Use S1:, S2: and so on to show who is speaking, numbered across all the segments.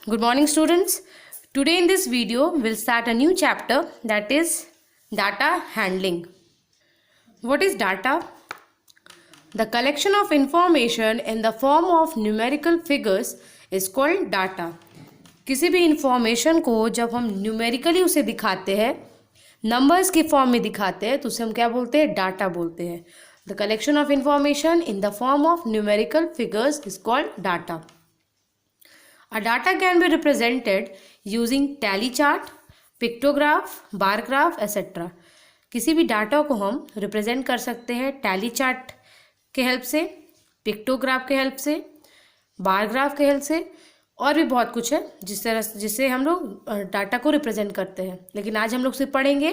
S1: Good morning, students. Today in this video, we'll start a new chapter, that is data handling. What is data? The collection of information in the form of numerical figures is called data. किसी भी information को जब हम numerically उसे दिखाते हैं, numbers की form में दिखाते हैं, तो उसे हम क्या बोलते हैं? डाटा बोलते हैं. The collection of information in the form of numerical figures is called data. A data can be represented using tally chart, pictograph, bar graph, etc. किसी भी डाटा को हम रिप्रेजेंट कर सकते हैं टैली चार्ट के हेल्प से, पिक्टोग्राफ के हेल्प से, बार ग्राफ के हेल्प से, और भी बहुत कुछ है जिससे हम लोग डाटा को रिप्रेजेंट करते हैं. लेकिन आज हम लोग सिर्फ पढ़ेंगे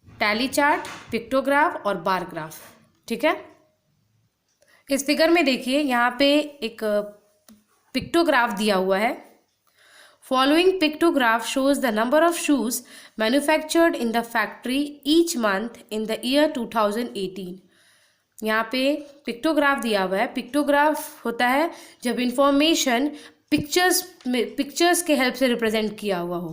S1: टैली चार्ट, पिक्टोग्राफ और बार ग्राफ. ठीक है. इस फिगर में देखिए, यहाँ पे एक पिक्टोग्राफ दिया हुआ है. Following pictograph shows the number of shoes manufactured in the factory each month in the year 2018. यहाँ पे पिक्टोग्राफ दिया हुआ है. पिक्टोग्राफ होता है जब इंफॉर्मेशन पिक्चर्स के हेल्प से रिप्रेजेंट किया हुआ हो.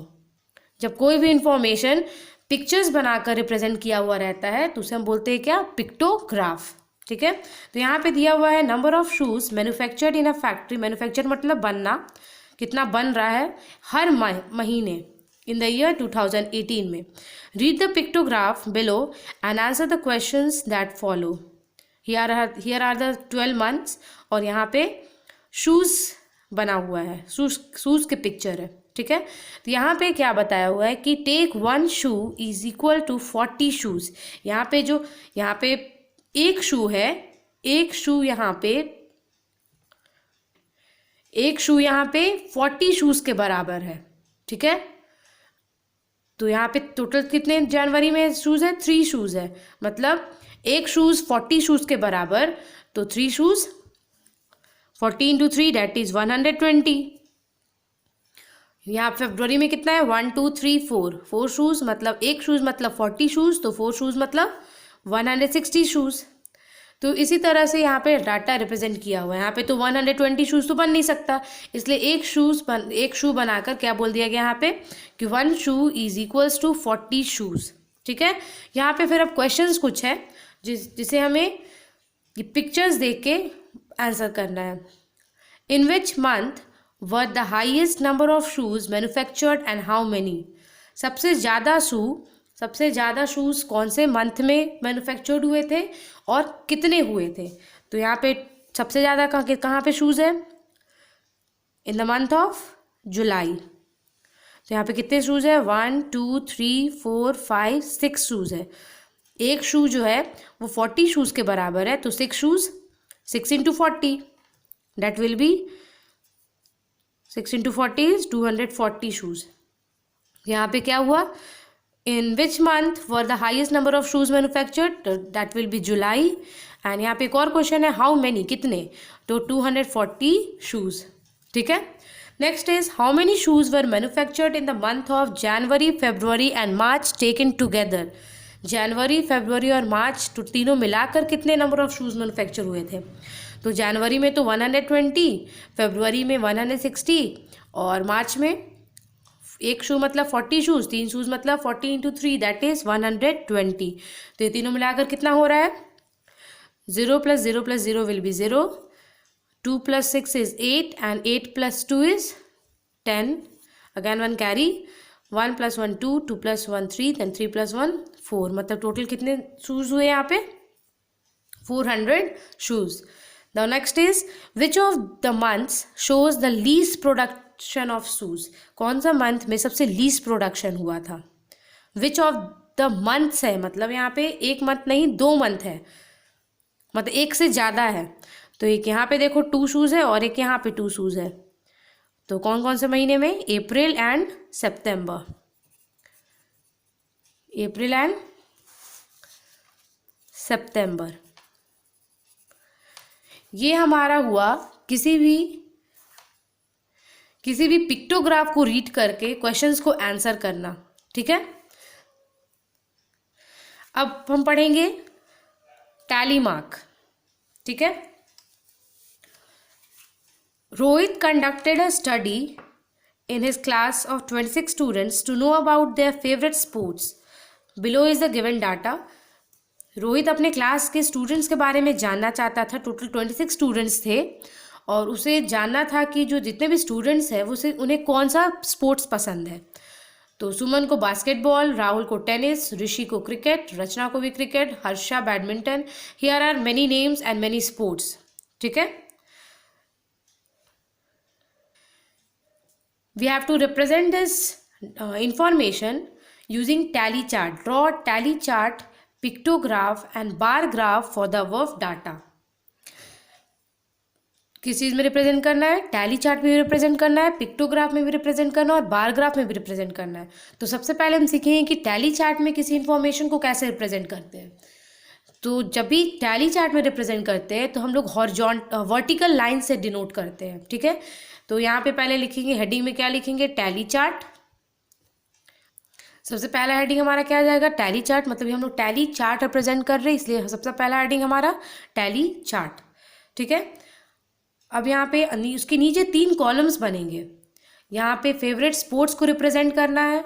S1: जब कोई भी इंफॉर्मेशन पिक्चर्स बनाकर रिप्रेजेंट किया हुआ रहता है तो उसे हम बोलते हैं क्या? पिक्टोग्राफ. ठीक है. तो यहाँ पे दिया हुआ है number of shoes manufactured in a factory. Manufacture मतलब बनना, कितना बन रहा है हर महीने इन द ईयर 2018 में. Read the pictograph below and answer the questions that follow. Here are the 12 months और यहाँ पे शूज बना हुआ है, शूज के पिक्चर है. ठीक है. तो यहाँ पे क्या बताया हुआ है कि take 1 shoe is equal to 40 shoes. यहाँ पे एक शू है, एक शू यहाँ पे 40 शूज के बराबर है. ठीक है. तो यहाँ पे टोटल कितने जनवरी में शूज है? 3 शूज है. मतलब एक शूज 40 शूज के बराबर, तो 3 शूज 40 इंटू 3 दैट इज 120. यहाँ फरवरी में कितना है? 1 2 3 4 शूज. मतलब एक शूज मतलब 40 शूज, तो 4 शूज मतलब 160 शूज. तो इसी तरह से यहाँ पे डाटा रिप्रेजेंट किया हुआ है. यहाँ पे तो 120 शूज तो बन नहीं सकता, इसलिए एक शू बनाकर क्या बोल दिया गया यहाँ पे कि 1 shoe is equals to 40 shoes. ठीक है. यहाँ पे फिर अब क्वेश्चंस कुछ है जिसे हमें ये पिक्चर्स देख के आंसर करना है. In which month were the highest number of shoes manufactured and how many. सबसे ज़्यादा शूज़ कौन से मंथ में मैन्युफैक्चर्ड हुए थे और कितने हुए थे. तो यहाँ पे सबसे ज़्यादा कहाँ पे शूज़ है? In the month of July. तो यहाँ पे कितने शूज़ है? 1 2 3 4 5 6 शूज़ है. एक शू जो है वो 40 शूज़ के बराबर है, तो 6 shoes 6 into 40 that will be 6 into 40 is 240 shoes. यहाँ पे क्या हुआ? In which month were the highest number of shoes manufactured? That will be July. And यहाँ पे एक और क्वेश्चन है, how many, कितने? तो 240 shoes. ठीक है. Next is how many shoes were manufactured in the month of January, February and March taken together. जनवरी, फरवरी और मार्च तो तीनों मिलाकर कितने नंबर ऑफ शूज़ मैन्युफैक्चर हुए थे? तो जनवरी में तो 120, फरवरी में 160 और मार्च में एक शू मतलब 40 शूज़, 3 शूज़ मतलब 40 इंटू 3 दैट इज़ 120. तो ये तीनों मिलाकर कितना हो रहा है? 0 + 0 + 0 will be 0, 2 + 6 is 8 and 8 + 2 is 10. Again 1 carry, 1 + 1 2, 2 + 1 3, then 3 + 1 4. मतलब टोटल कितने शूज़ हुए यहाँ पे? 400 shoes. The next is which of the months shows the least production of shoes. कौन सा मंथ में सबसे लीस्ट प्रोडक्शन हुआ था? विच ऑफ द मंथ्स है, मतलब यहाँ पे एक मंथ नहीं 2 मंथ है, मतलब एक से ज़्यादा है. तो एक यहाँ पे देखो 2 शूज़ है और एक यहाँ पे 2 शूज़ है. तो कौन कौन से महीने में? अप्रैल एंड सितंबर. अप्रैल एंड सितंबर. ये हमारा हुआ किसी भी पिक्टोग्राफ को रीड करके क्वेश्चंस को आंसर करना. ठीक है. अब हम पढ़ेंगे टैली मार्क. ठीक है. Rohit conducted a study in his class of 26 students to know about their favorite sports. Below is the given data. Rohit अपने क्लास के स्टूडेंट्स के बारे में जानना चाहता था. टोटल 26 स्टूडेंट्स थे और उसे जानना था कि जो जितने भी स्टूडेंट्स हैं वो उन्हें कौन सा स्पोर्ट्स पसंद है. तो सुमन को बास्केटबॉल, राहुल को टेनिस, ऋषि को क्रिकेट, रचना को भी cricket, Harsha badminton. Here are many names and many sports. ठीक है. We have to represent this information using tally chart. Draw tally chart, pictograph and bar graph for the above data. किस चीज़ में represent करना है? Tally chart में भी represent करना है, पिक्टोग्राफ में भी रिप्रेजेंट करना है और बार ग्राफ में भी रिप्रेजेंट करना है. तो सबसे पहले हम सीखेंगे कि टैली चार्ट में किसी इन्फॉर्मेशन को कैसे रिप्रेजेंट करते हैं. तो जब भी टैली चार्ट में रिप्रेजेंट करते हैं तो हम लोग वर्टिकल लाइन से डिनोट करते हैं. ठीक है. तो यहाँ पे पहले लिखेंगे, हेडिंग में क्या लिखेंगे? Tally chart. सबसे पहला हेडिंग हमारा क्या आ जाएगा? Tally chart. मतलब हम लोग टैली चार्ट रिप्रेजेंट कर रहे हैं, इसलिए सबसे पहला हेडिंग हमारा टैली चार्ट. ठीक है. अब यहाँ पे उसके नीचे 3 कॉलम्स बनेंगे. यहाँ पे फेवरेट स्पोर्ट्स को रिप्रेजेंट करना है.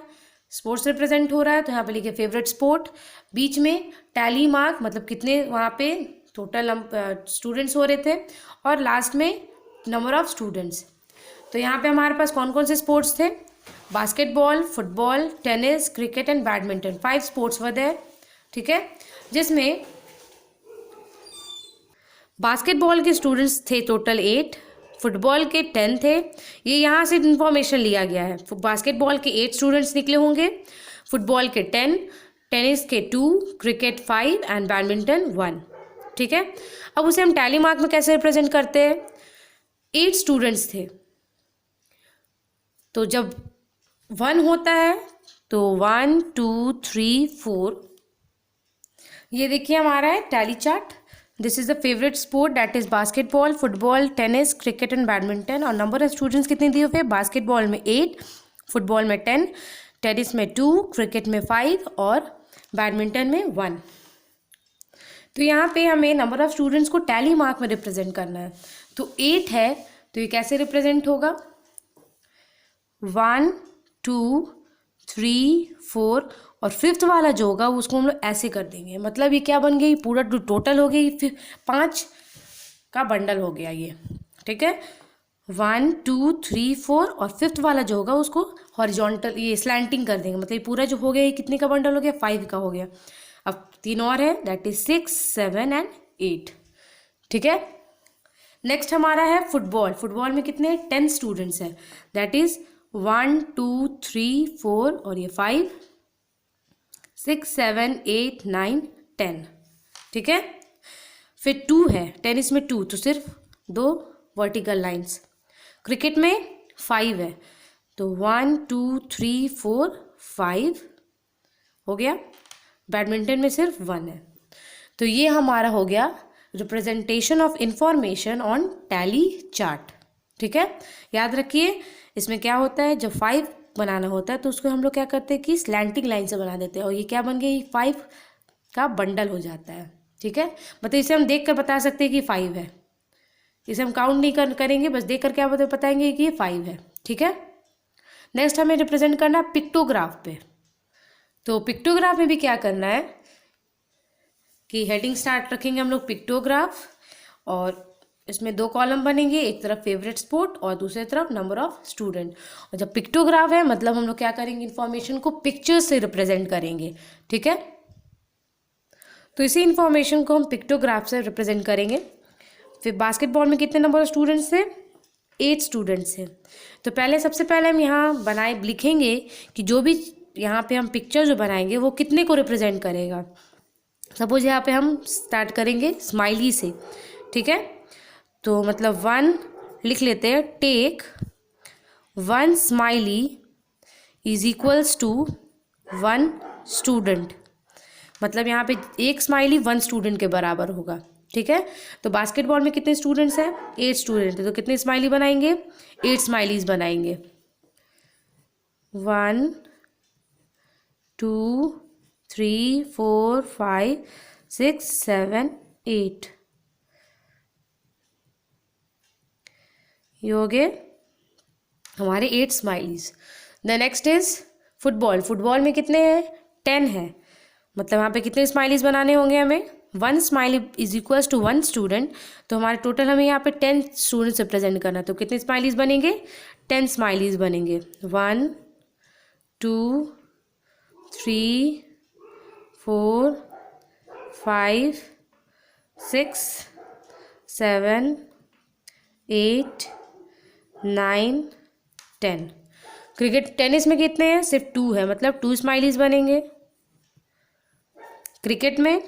S1: स्पोर्ट्स रिप्रेजेंट हो रहा है तो यहाँ पे लिखे फेवरेट स्पोर्ट. बीच में टैली मार्क, मतलब कितने वहाँ पे टोटल स्टूडेंट्स हो रहे थे. और लास्ट में नंबर ऑफ स्टूडेंट्स. तो यहाँ पे हमारे पास कौन कौन से स्पोर्ट्स थे? Basketball, football, tennis, cricket and badminton. 5 sports were there. ठीक है. जिसमें बास्केटबॉल के स्टूडेंट्स थे टोटल 8, फुटबॉल के 10 थे. ये यहाँ से इन्फॉर्मेशन लिया गया है. बास्केटबॉल के 8 स्टूडेंट्स निकले होंगे, फुटबॉल के 10, टेनिस के 2, क्रिकेट 5 एंड बैडमिंटन 1. ठीक है. अब उसे हम टैली मार्क में कैसे रिप्रेजेंट करते हैं? 8 स्टूडेंट्स थे तो जब 1 होता है तो 1 2 3 4. ये देखिए हमारा है tally chart. This is the favourite sport, that is basketball, football, tennis, cricket and badminton. और नंबर ऑफ स्टूडेंट्स कितने दिए हुए? बास्केटबॉल में 8, फुटबॉल में 10, टेनिस में 2, क्रिकेट में 5 और बैडमिंटन में 1. तो यहाँ पे हमें नंबर ऑफ स्टूडेंट्स को टैली मार्क में रिप्रेजेंट करना है. तो 8 है तो ये कैसे रिप्रेजेंट होगा? 1 2 3 4 और 5th वाला जो होगा उसको हम लोग ऐसे कर देंगे. मतलब ये क्या बन गई? पूरा टोटल हो गई, फिर 5 का बंडल हो गया ये. ठीक है. 1 2 3 4 और 5th वाला जो होगा उसको हॉरिजॉन्टल ये स्लैंटिंग कर देंगे. मतलब पूरा जो हो गया ये कितने का बंडल हो गया? 5 का हो गया. अब 3 और है, दैट इज 6 7 एंड 8. ठीक है. नेक्स्ट हमारा है फुटबॉल. फुटबॉल में कितने? 10 स्टूडेंट्स हैं. दैट इज 1 2 3 4 और ये 5 6 7 8 9 10. ठीक है. फिर 2 है, टेनिस में 2 तो सिर्फ 2 वर्टिकल लाइंस. क्रिकेट में 5 है तो 1 2 3 4 5 हो गया. बैडमिंटन में सिर्फ 1 है. तो ये हमारा हो गया representation of information on tally chart. ठीक है. याद रखिए इसमें क्या होता है, जब 5 बनाना होता है तो उसको हम लोग क्या करते हैं कि स्लैंटिंग लाइन से बना देते हैं और ये क्या बन गया? 5 का बंडल हो जाता है. ठीक है. मतलब इसे हम देख कर बता सकते हैं कि 5 है. इसे हम काउंट नहीं करेंगे, बस देख कर क्या बताएंगे कि ये 5 है. ठीक है. नेक्स्ट हमें रिप्रेजेंट करना है पिक्टोग्राफ पे. तो पिक्टोग्राफ में भी क्या करना है कि हेडिंग स्टार्ट रखेंगे हम लोग पिक्टोग्राफ और इसमें 2 कॉलम बनेंगे, एक तरफ फेवरेट स्पोर्ट और दूसरी तरफ नंबर ऑफ स्टूडेंट. और जब पिक्टोग्राफ है मतलब हम लोग क्या करेंगे? इन्फॉर्मेशन को पिक्चर से रिप्रेजेंट करेंगे. ठीक है. तो इसी इन्फॉर्मेशन को हम पिक्टोग्राफ से रिप्रेजेंट करेंगे. फिर बास्केटबॉल में कितने नंबर ऑफ स्टूडेंट्स थे? 8 स्टूडेंट्स हैं. तो पहले सबसे पहले हम यहाँ लिखेंगे कि जो भी यहाँ पे हम पिक्चर जो बनाएंगे वो कितने को रिप्रेजेंट करेगा. सपोज यहाँ पे हम स्टार्ट करेंगे स्माइली से. ठीक है. तो मतलब 1 लिख लेते हैं. Take 1 smiley is equals to 1 student. मतलब यहाँ पे 1 स्माइली 1 स्टूडेंट के बराबर होगा. ठीक है. तो बास्केटबॉल में कितने स्टूडेंट्स हैं? 8 स्टूडेंट है तो कितने स्माइली बनाएंगे? 8 स्माइलीज बनाएंगे. 1 2 3 4 5 6 7 8. ये हो गए हमारे 8 smileys. The next is football. Football में कितने हैं? 10 है, मतलब यहाँ पे कितने स्माइलीज बनाने होंगे हमें? 1 smiley is equals to 1 student. तो हमारे टोटल हमें यहाँ पे 10 स्टूडेंट्स रिप्रेजेंट करना है, तो कितने स्माइलीज बनेंगे? 10 स्माइलीज बनेंगे। 1 2 3 4 5 6 7 8 9 10। क्रिकेट टेनिस में कितने हैं? सिर्फ 2 है, मतलब 2 स्माइलीज बनेंगे। क्रिकेट में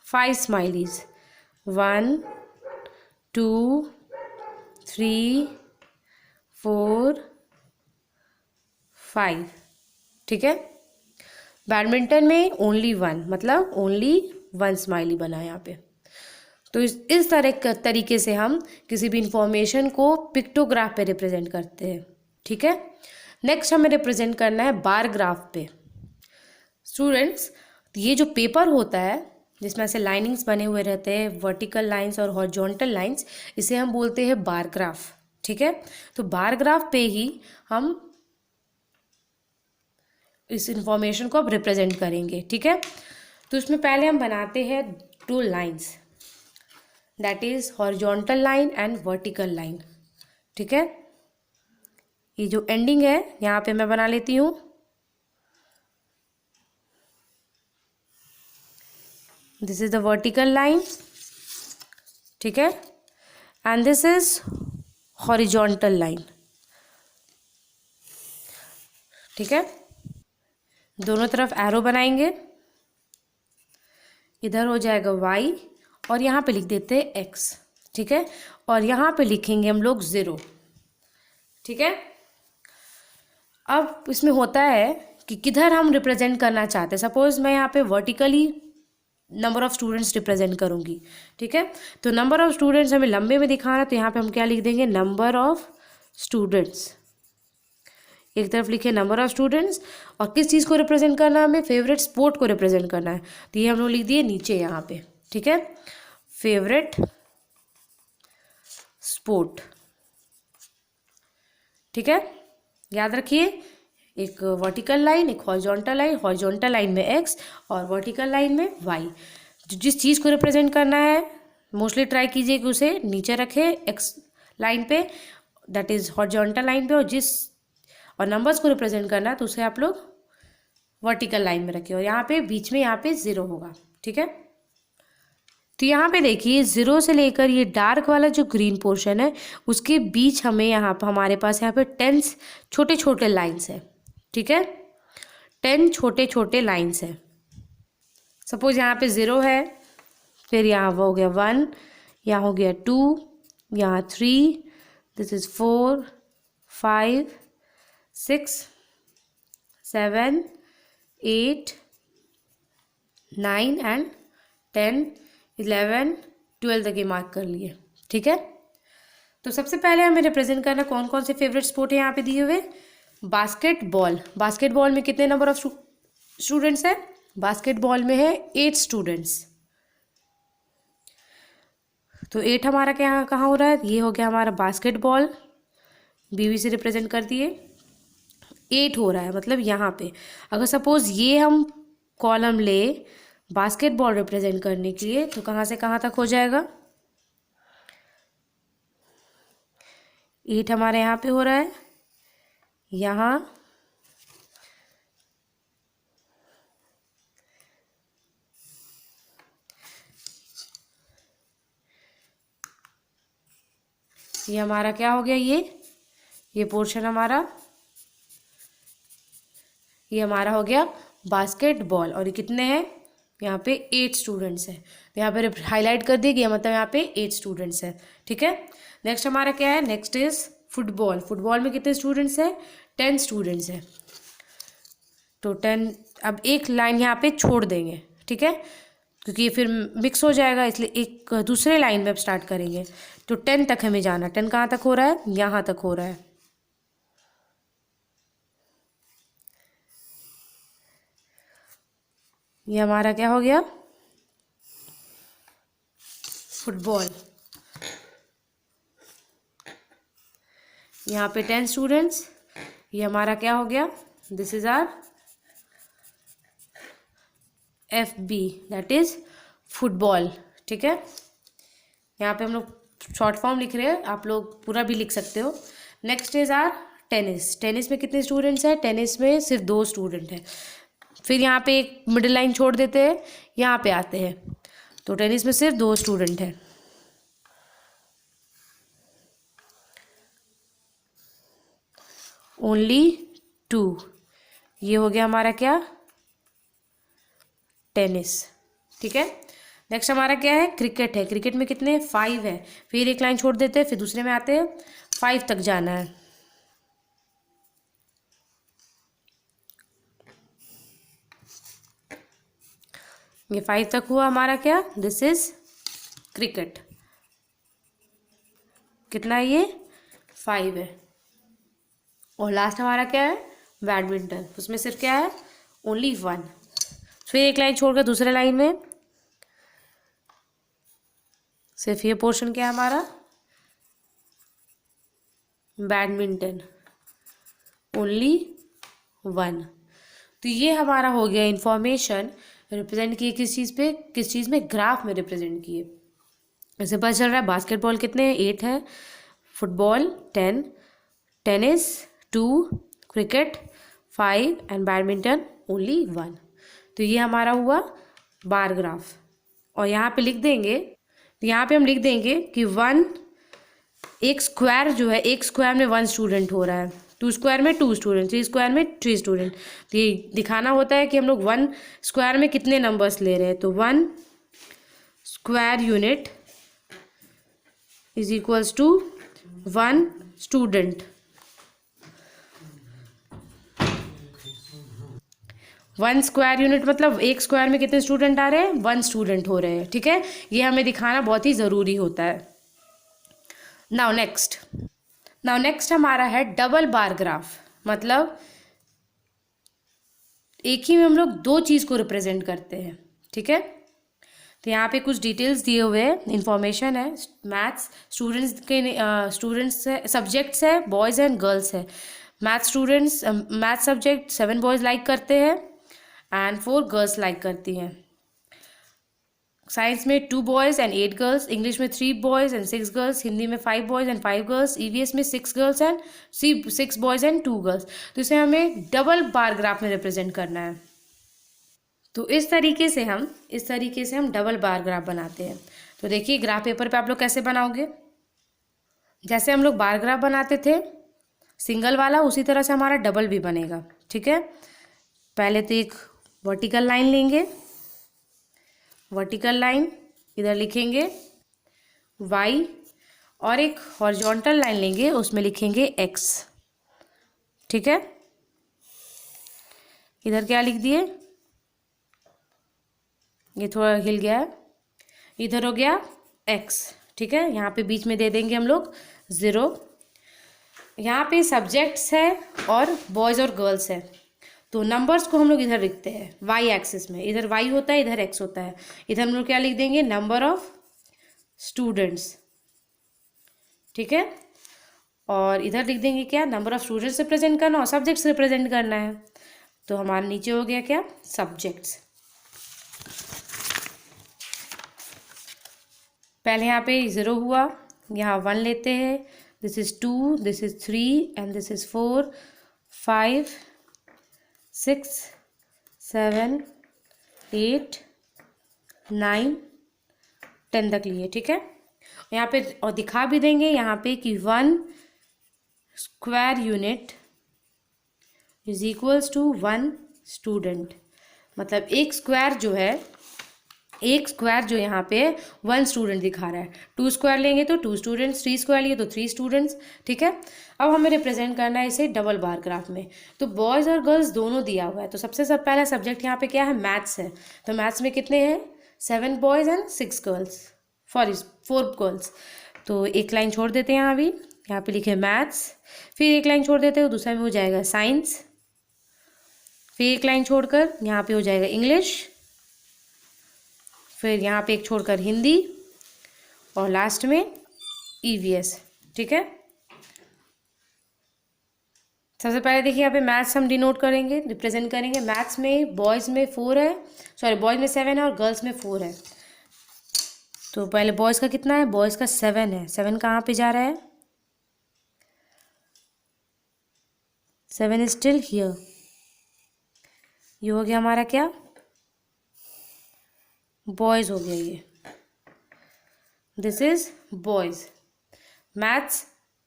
S1: 5 स्माइलीज। 1 2 3 4 5। ठीक है। बैडमिंटन में ओनली 1, मतलब ओनली 1 स्माइली बना है यहाँ पे। तो इस तरीके से हम किसी भी इंफॉर्मेशन को पिक्टोग्राफ पे रिप्रेजेंट करते हैं। ठीक है। नेक्स्ट हमें रिप्रेजेंट करना है बार ग्राफ पे। स्टूडेंट्स, ये जो पेपर होता है जिसमें ऐसे लाइनिंग्स बने हुए रहते हैं, वर्टिकल लाइंस और हॉरिजॉन्टल लाइंस, इसे हम बोलते हैं बार ग्राफ। ठीक है। तो बार ग्राफ पे ही हम इस इंफॉर्मेशन को अब रिप्रेजेंट करेंगे। ठीक है। तो इसमें पहले हम बनाते हैं 2 lines, that is horizontal line and vertical line. ठीक है। ये जो एंडिंग है यहाँ पे मैं बना लेती हूँ। This is the vertical line. ठीक है। And this is horizontal line. ठीक है। दोनों तरफ एरो बनाएंगे। इधर हो जाएगा y और यहाँ पे लिख देते हैं x। ठीक है। और यहाँ पे लिखेंगे हम लोग 0। ठीक है। अब इसमें होता है कि किधर हम रिप्रेजेंट करना चाहते हैं। सपोज मैं यहाँ पे vertically number of students represent करूँगी। ठीक है। तो नंबर ऑफ स्टूडेंट्स हमें लंबे में दिखाना है, तो यहाँ पे हम क्या लिख देंगे? Number of students. एक तरफ लिखे नंबर ऑफ स्टूडेंट्स, और किस चीज़ को रिप्रेजेंट करना है हमें? फेवरेट स्पोर्ट को रिप्रेजेंट करना है, तो ये हम लोग लिख दिए नीचे यहाँ पे। ठीक है। Favourite sport. ठीक है। याद रखिए, एक वर्टिकल लाइन, एक हॉरिजॉन्टल लाइन। हॉरिजॉन्टल लाइन में x और वर्टिकल लाइन में y। जिस चीज़ को रिप्रेजेंट करना है मोस्टली ट्राई कीजिए कि उसे नीचे रखें x लाइन पे, दैट इज हॉरिजॉन्टल लाइन पे, और नंबर्स को रिप्रेजेंट करना है तो उसे आप लोग वर्टिकल लाइन में रखिए, और यहाँ पे बीच में यहाँ पे 0 होगा। ठीक है। तो यहाँ पे देखिए 0 से लेकर ये डार्क वाला जो ग्रीन पोर्शन है उसके बीच हमें यहाँ पर हमारे पास यहाँ पे 10 छोटे छोटे लाइन्स है। ठीक है। 10 छोटे छोटे लाइन्स है। सपोज यहाँ पे 0 है, फिर यहाँ हो गया 1, यहाँ हो गया 2, यहाँ 3, दिस इज 4 5 6 7 8 9 एंड 10 11 12 तक ये मार्क कर लिए। ठीक है। तो सबसे पहले हमें रिप्रेजेंट करना कौन कौन से फेवरेट स्पोर्ट है यहाँ पे दिए हुए? बास्केटबॉल। बास्केटबॉल में कितने नंबर ऑफ स्टूडेंट्स है? बास्केटबॉल में है 8 स्टूडेंट्स। तो 8 हमारा क्या कहाँ हो रहा है? ये हो गया हमारा बास्केटबॉल, बीवी से रिप्रेजेंट कर दिए। 8 हो रहा है, मतलब यहाँ पे अगर सपोज ये हम कॉलम ले बास्केटबॉल रिप्रेजेंट करने के लिए, तो कहाँ से कहाँ तक हो जाएगा? 8 हमारे यहाँ पे हो रहा है, यहाँ ये हमारा क्या हो गया? ये पोर्शन हमारा, ये हमारा हो गया बास्केटबॉल। और ये कितने हैं? यहाँ पे 8 स्टूडेंट्स हैं, तो यहाँ पे हाईलाइट कर दी गई, मतलब यहाँ पे 8 स्टूडेंट्स हैं। ठीक है। नेक्स्ट हमारा क्या है? Next is football. फुटबॉल में कितने स्टूडेंट्स हैं? 10 स्टूडेंट्स हैं। तो 10, अब एक लाइन यहाँ पे छोड़ देंगे। ठीक है। क्योंकि ये फिर मिक्स हो जाएगा, इसलिए एक दूसरे लाइन में अब स्टार्ट करेंगे। तो 10 तक हमें जाना। 10 कहाँ तक हो रहा है? यहाँ तक हो रहा है। ये हमारा क्या हो गया? फुटबॉल। यहाँ पे 10 स्टूडेंट्स, ये हमारा क्या हो गया, this is are FB, that is football. ठीक है, यहाँ पे हम लोग शॉर्ट फॉर्म लिख रहे हैं, आप लोग पूरा भी लिख सकते हो। Next is are tennis. Tennis में कितने स्टूडेंट्स हैं, टेनिस में सिर्फ 2 स्टूडेंट हैं। फिर यहाँ पे एक मिडिल लाइन छोड़ देते हैं, यहाँ पे आते हैं, तो टेनिस में सिर्फ 2 स्टूडेंट हैं। ओनली 2, ये हो गया हमारा क्या, टेनिस। ठीक है, नेक्स्ट हमारा क्या है, क्रिकेट है। क्रिकेट में कितने, 5 है। फिर एक लाइन छोड़ देते हैं, फिर दूसरे में आते हैं, 5 तक जाना है। ये 5 तक हुआ हमारा क्या, दिस इज क्रिकेट। कितना है ये, 5 है। और लास्ट हमारा क्या है, बैडमिंटन। उसमें सिर्फ क्या है, ओनली 1। फिर एक लाइन छोड़कर दूसरे लाइन में सिर्फ ये पोर्शन क्या है हमारा, बैडमिंटन, ओनली 1। तो ये हमारा हो गया इंफॉर्मेशन रिप्रेजेंट किए किस चीज़ पे, किस चीज़ में, ग्राफ में रिप्रेजेंट किए। ऐसे पता चल रहा है बास्केटबॉल कितने हैं, 8 है, football 10, tennis 2, cricket 5 and badminton only 1। तो ये हमारा हुआ बार ग्राफ। और यहाँ पे लिख देंगे, तो यहाँ पे हम लिख देंगे कि 1, एक स्क्वायर जो है, एक स्क्वायर में 1 स्टूडेंट हो रहा है, 2 स्क्वायर में 2 स्टूडेंट, 3 स्क्वायर में 3 स्टूडेंट। तो ये दिखाना होता है कि हम लोग 1 स्क्वायर में कितने नंबर्स ले रहे हैं। तो 1 square unit is equals to 1 student. 1 square unit मतलब एक स्क्वायर में कितने स्टूडेंट आ रहे हैं, 1 स्टूडेंट हो रहे हैं। ठीक है, ये हमें दिखाना बहुत ही ज़रूरी होता है। नाउ नेक्स्ट हमारा है डबल बार ग्राफ। मतलब एक ही में हम लोग 2 चीज़ को रिप्रेजेंट करते हैं। ठीक है, तो यहाँ पे कुछ डिटेल्स दिए हुए हैं, इंफॉर्मेशन है। मैथ्स स्टूडेंट्स है, सब्जेक्ट्स है, बॉयज़ एंड गर्ल्स है। मैथ्स सब्जेक्ट 7 बॉयज़ लाइक करते हैं एंड 4 गर्ल्स लाइक करती हैं। साइंस में 2 बॉयज़ एंड 8 गर्ल्स, इंग्लिश में 3 बॉयज़ एंड 6 गर्ल्स, हिंदी में 5 बॉयज़ एंड 5 गर्ल्स, EVS में 6 girls and 6 boys and 2 girls. तो इसे हमें डबल बार ग्राफ में रिप्रेजेंट करना है। तो इस तरीके से हम डबल बार ग्राफ बनाते हैं। तो देखिए ग्राफ पेपर पे आप लोग कैसे बनाओगे, जैसे हम लोग बार ग्राफ बनाते थे सिंगल वाला, उसी तरह से हमारा डबल भी बनेगा। ठीक है, पहले तो एक वर्टिकल लाइन लेंगे, वर्टिकल लाइन इधर लिखेंगे y, और एक हॉरिजॉन्टल लाइन लेंगे, उसमें लिखेंगे x। ठीक है, इधर क्या लिख दिए, ये थोड़ा हिल गया है, इधर हो गया x। ठीक है, यहाँ पे बीच में दे देंगे हम लोग 0। यहाँ पे सब्जेक्ट्स है और बॉयज़ और गर्ल्स है, तो नंबर्स को हम लोग इधर लिखते हैं y एक्सिस में। इधर y होता है, इधर x होता है। इधर हम लोग क्या लिख देंगे, नंबर ऑफ स्टूडेंट्स। ठीक है, और इधर लिख देंगे क्या, नंबर ऑफ स्टूडेंट्स रिप्रेजेंट करना और सब्जेक्ट्स रिप्रेजेंट करना है। तो हमारे नीचे हो गया क्या, सब्जेक्ट्स। पहले यहाँ पे 0 हुआ, यहाँ 1 लेते हैं, this is 2, this is 3 and this is 4 5 6 7 8 9 10 तक लिए। ठीक है, यहाँ पे और दिखा भी देंगे यहाँ पे कि 1 square unit is equals to 1 student. मतलब एक स्क्वायर जो यहाँ पे 1 स्टूडेंट दिखा रहा है। 2 स्क्वायर लेंगे तो 2 स्टूडेंट्स, 3 स्क्वायर लिए तो 3 स्टूडेंट्स। ठीक है, अब हमें रिप्रेजेंट करना है इसे डबल बार ग्राफ में। तो बॉयज़ और गर्ल्स दोनों दिया हुआ है, तो सबसे पहला सब्जेक्ट यहाँ पे क्या है, मैथ्स है। तो मैथ्स में कितने हैं, 7 बॉयज़ एंड 6 गर्ल्स, 4 गर्ल्स। तो एक लाइन छोड़ देते हैं यहाँ पे लिखे मैथ्स, फिर एक लाइन छोड़ देते हैं, दूसरा में हो जाएगा साइंस, फिर एक लाइन छोड़कर यहाँ पे हो जाएगा इंग्लिश, फिर यहाँ पे एक छोड़कर हिंदी, और लास्ट में EVS। ठीक है, सबसे पहले देखिए यहाँ पे मैथ्स हम डिनोट करेंगे, रिप्रेजेंट करेंगे। मैथ्स में बॉयज़ में 4 है, सॉरी बॉयज़ में 7 है और गर्ल्स में 4 है। तो पहले बॉयज़ का कितना है, बॉयज़ का 7 है। 7 कहाँ पे जा रहा है, 7 इज स्टिल हियर। ये हो गया हमारा क्या, बॉयज़ हो गया ये, this is boys. Maths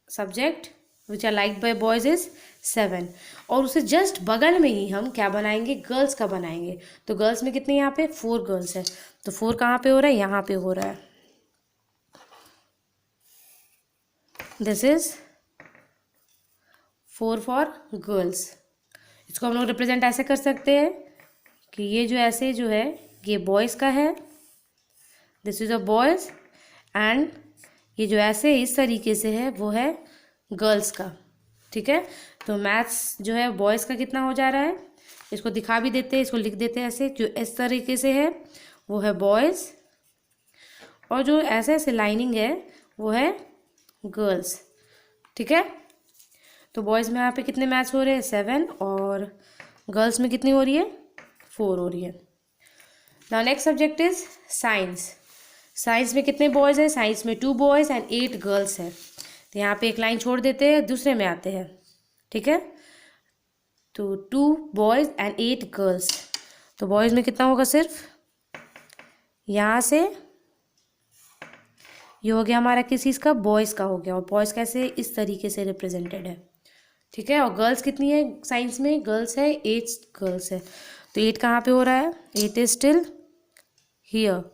S1: subject which are like by boys is 7। और उसे जस्ट बगल में ही हम क्या बनाएंगे, गर्ल्स का बनाएंगे। तो गर्ल्स में कितने यहाँ पे 4 गर्ल्स है, तो 4 कहाँ पे हो रहा है, यहाँ पे हो रहा है। This is 4 for girls. इसको हम लोग रिप्रेजेंट ऐसे कर सकते हैं कि ये जो ऐसे जो है ये बॉयज़ का है, this is a boys, and ये जो ऐसे इस तरीके से है वो है गर्ल्स का। ठीक है, तो मैथ्स जो है बॉयज़ का कितना हो जा रहा है, इसको दिखा भी देते हैं, इसको लिख देते हैं ऐसे, जो इस तरीके से है वो है बॉयज़, और जो ऐसे ऐसे लाइनिंग है वो है गर्ल्स। ठीक है, तो बॉयज़ में यहाँ पे कितने मैथ्स हो रहे हैं, 7, और गर्ल्स में कितनी हो रही है, 4 हो रही है। Now next subject is science. Science में कितने बॉयज़ हैं, साइंस में 2 बॉयज़ एंड 8 गर्ल्स है। तो यहाँ पे एक लाइन छोड़ देते हैं, दूसरे में आते हैं। ठीक है, तो 2 बॉयज़ एंड 8 गर्ल्स। तो बॉयज़ में कितना होगा, सिर्फ यहाँ से ये हो गया हमारा किस चीज़ का, बॉयज़ का हो गया। और बॉयज़ कैसे, इस तरीके से रिप्रेजेंटेड है। ठीक है, और गर्ल्स कितनी है साइंस में, गर्ल्स है 8 गर्ल्स है। तो 8 कहाँ पे हो रहा है, 8 is still here.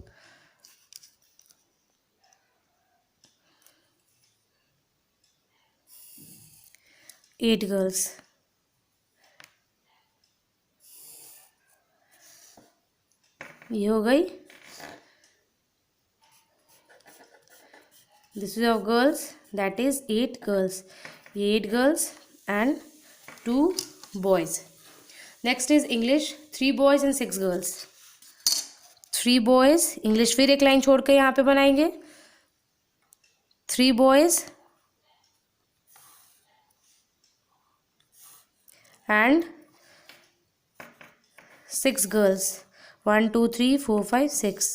S1: Eight girls. ये हो गई, this is of girls, that is 8 girls. ये 8 girls and 2 boys. Next is English, 3 boys and 6 girls. 3 boys, English फिर एक लाइन छोड़ के यहाँ पे बनाएंगे, 3 boys and 6 girls, 1 2 3 4 5 6.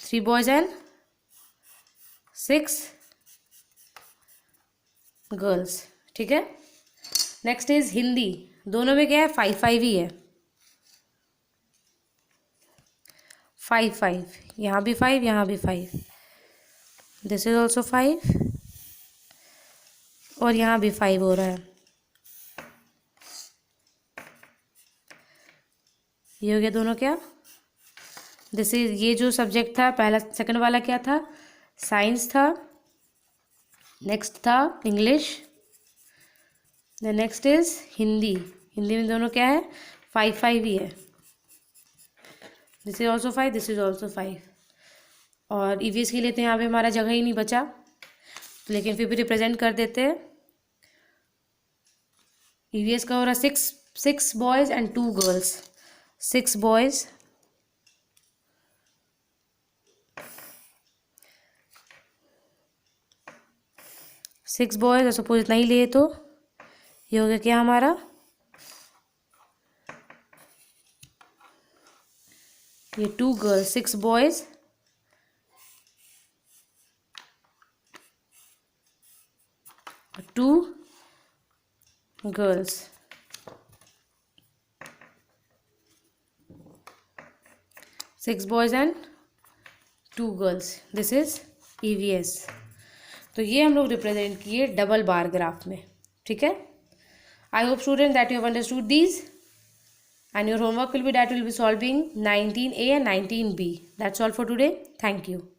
S1: 3 boys and 6 girls. ठीक है, नेक्स्ट इज हिंदी। दोनों में क्या है, 5 5 ही है, 5 5, यहाँ भी 5, यहाँ भी 5, दिस इज ऑल्सो 5, और यहाँ भी 5 हो रहा है। ये हो गया दोनों क्या, दिस इज, ये जो सब्जेक्ट था पहला सेकंड वाला क्या था, साइंस था, नेक्स्ट था English, the next is Hindi. Hindi में दोनों क्या है, 5 5 ही है, this is also 5, this is also 5। और ईवीएस के लिए तो यहाँ पे हमारा जगह ही नहीं बचा, तो लेकिन फिर भी रिप्रेजेंट कर देते हैं। ईवीएस का हो रहा 6 boys and 2 girls. 6 boys, 6 boys, और सपोज इतना ही लिए तो ये हो गया क्या हमारा, ये 2 girls, 6 boys, 2 girls. Six boys and 2 girls, this is EVS. तो ये हम लोग रिप्रेजेंट किए डबल बार ग्राफ में। ठीक है, I hope student that you have understood these, and your homework will be that will be solving 19A and 19B. That's all for today. Thank you.